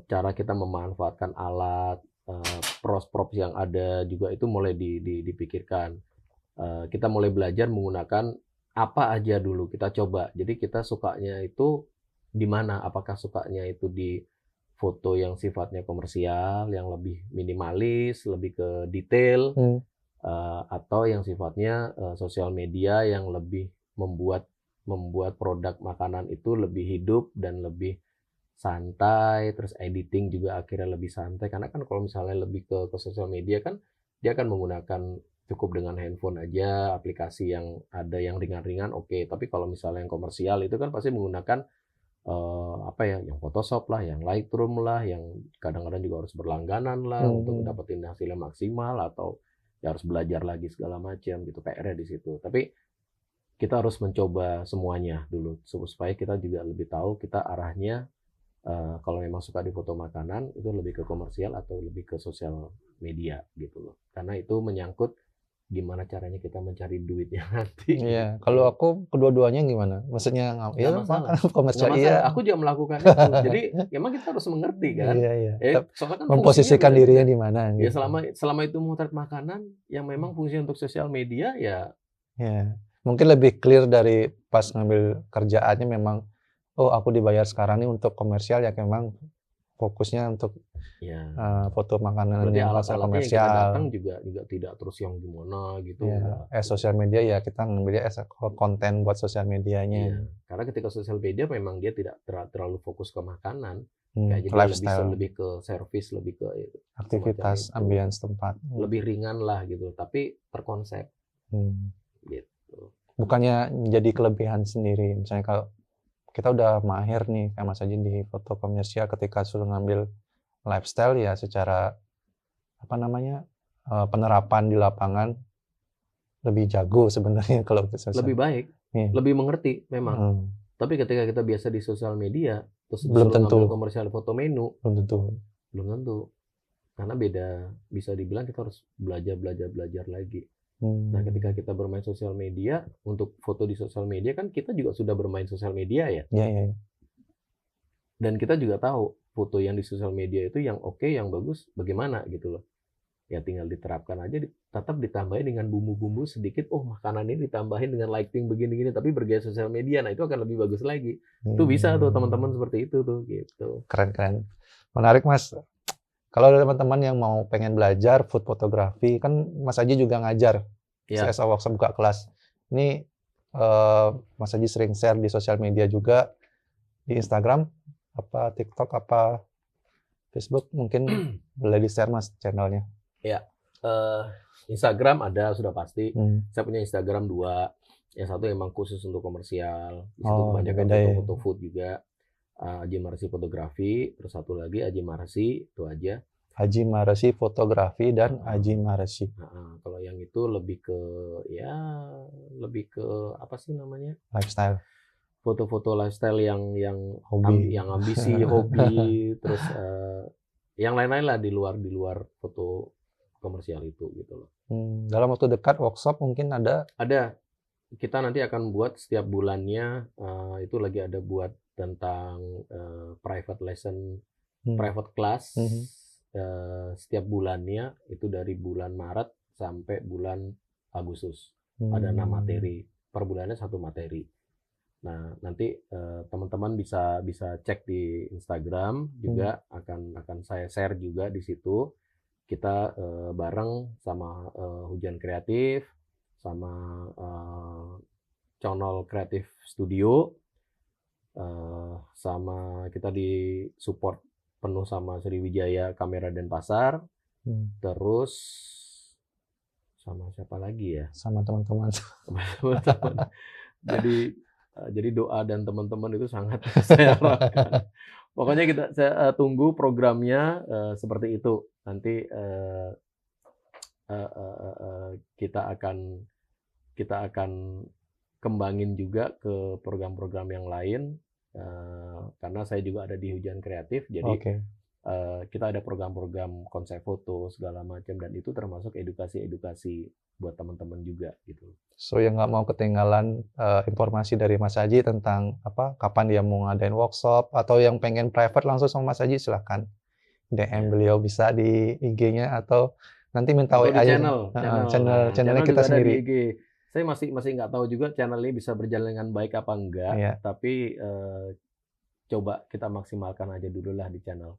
cara kita memanfaatkan alat, props yang ada juga itu mulai dipikirkan. Kita mulai belajar menggunakan apa aja dulu, kita coba. Jadi kita sukanya itu di mana? Apakah sukanya itu di foto yang sifatnya komersial, yang lebih minimalis, lebih ke detail, atau yang sifatnya sosial media yang lebih membuat produk makanan itu lebih hidup dan lebih santai, terus editing juga akhirnya lebih santai. Karena kan kalau misalnya lebih ke sosial media kan dia akan menggunakan cukup dengan handphone aja, aplikasi yang ada yang ringan-ringan oke. Tapi kalau misalnya yang komersial itu kan pasti menggunakan yang Photoshop lah, yang Lightroom lah, yang kadang-kadang juga harus berlangganan lah untuk dapetin hasilnya maksimal, atau ya harus belajar lagi segala macam gitu, PR-nya di situ. Tapi kita harus mencoba semuanya dulu supaya kita juga lebih tahu kita arahnya kalau memang suka di foto makanan itu lebih ke komersial atau lebih ke sosial media gitu loh. Karena itu menyangkut gimana caranya kita mencari duitnya nanti. Iya, kalau aku kedua-duanya gimana? Maksudnya komersial iya. Aku juga melakukan itu. Jadi memang kita harus mengerti kan. Iya. Soalnya kan memposisikan dirinya di mana. Ya gitu. selama itu motret makanan yang memang fungsi untuk sosial media ya. Ya, mungkin lebih clear dari pas ngambil kerjaannya memang aku dibayar sekarang nih untuk komersial ya memang fokusnya untuk Ya. Foto makanan Berarti yang alat-alatnya yang kita datang komersial. juga tidak terus yang gimana gitu. Ya, sosial media ya kita ngambilnya as konten buat sosial Iya, medianya. karena ketika sosial media memang dia tidak terlalu fokus ke makanan, kayaknya dia Lifestyle, lebih ke service, lebih ke semacam aktivitas, itu, ambience tempat. lebih ringan lah gitu, tapi terkonsep Hmm. gitu. Bukannya jadi kelebihan sendiri. Misalnya kalau kita udah mahir nih, kayak Mas Aji di foto komersial, ketika suruh ngambil lifestyle ya secara apa namanya penerapan di lapangan lebih jago sebenarnya kalau untuk sosial. Lebih baik, Iya. lebih mengerti memang. Hmm. Tapi ketika kita biasa di sosial media, terus Belum disuruh ngambil tentu, komersial foto menu, belum tentu. belum tentu. Karena beda, bisa dibilang kita harus belajar lagi. Nah, ketika kita bermain sosial media, untuk foto di sosial media kan kita juga sudah bermain sosial media ya. Iya, iya. Dan kita juga tahu foto yang di sosial media itu yang oke, yang bagus, bagaimana gitu loh. Ya tinggal diterapkan aja, tetap ditambahin dengan bumbu-bumbu sedikit. Oh, makanan ini ditambahin dengan lighting begini-gini, tapi bergaya sosial media. Nah, itu akan lebih bagus lagi. Itu bisa tuh teman-teman seperti itu tuh gitu. Keren. Menarik, Mas. Kalau ada teman-teman yang mau pengen belajar food fotografi, kan Mas Aji juga ngajar CSO Workshop buka kelas. Ini Mas Aji sering share di sosial media juga, di Instagram, apa TikTok, apa Facebook, mungkin boleh di-share Mas channelnya. Ya, Instagram ada sudah pasti. Saya punya Instagram 2. Yang satu emang khusus untuk komersial. Di situ kebanyakan foto-foto food juga. Haji Marsi Fotografi, terus satu lagi Haji Marsi, itu aja. Haji Marsi Fotografi dan Haji Marsi. Kalau yang itu lebih ke apa sih namanya? Lifestyle. Foto-foto lifestyle yang hobi, yang ambisi, hobi, terus yang lain-lain lah di luar foto komersial itu gitu loh. Dalam waktu dekat workshop mungkin ada? Ada. Kita nanti akan buat setiap bulannya, itu lagi ada buat tentang private lesson, private class. Setiap bulannya itu dari bulan Maret sampai bulan Agustus. Ada 6 materi. Per bulannya 1 materi. Nah, nanti teman-teman bisa cek di Instagram juga, akan saya share juga di situ. Kita bareng sama Hujan Kreatif, sama Channel Kreatif Studio, sama kita di support penuh sama Sriwijaya Kamera Denpasar, terus sama siapa lagi ya? Sama teman-teman. Jadi doa dan teman-teman itu sangat saya harapkan. Pokoknya saya tunggu programnya seperti itu. Nanti kita akan kembangin juga ke program-program yang lain, karena saya juga ada di Hujan Kreatif, jadi kita ada program-program konsep foto segala macam, dan itu termasuk edukasi buat teman-teman juga gitu. So yang nggak mau ketinggalan informasi dari Mas Haji tentang kapan dia mau ngadain workshop, atau yang pengen private langsung sama Mas Haji, silahkan DM beliau, bisa di IG-nya atau nanti minta WA aja channel kita sendiri. Di IG. Saya masih nggak tahu juga channel ini bisa berjalan dengan baik apa enggak, tapi coba kita maksimalkan aja dulu lah di channel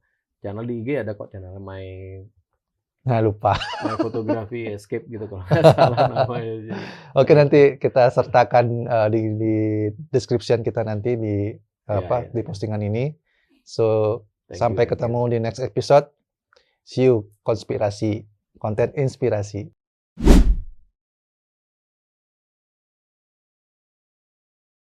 di IG. Ada kok channel lupa. My Fotografi Escape gitu kalau nggak salah namanya. Oke, nanti kita sertakan di description kita nanti di di postingan ini. So sampai ketemu di next episode. See you konspirasi, konten inspirasi.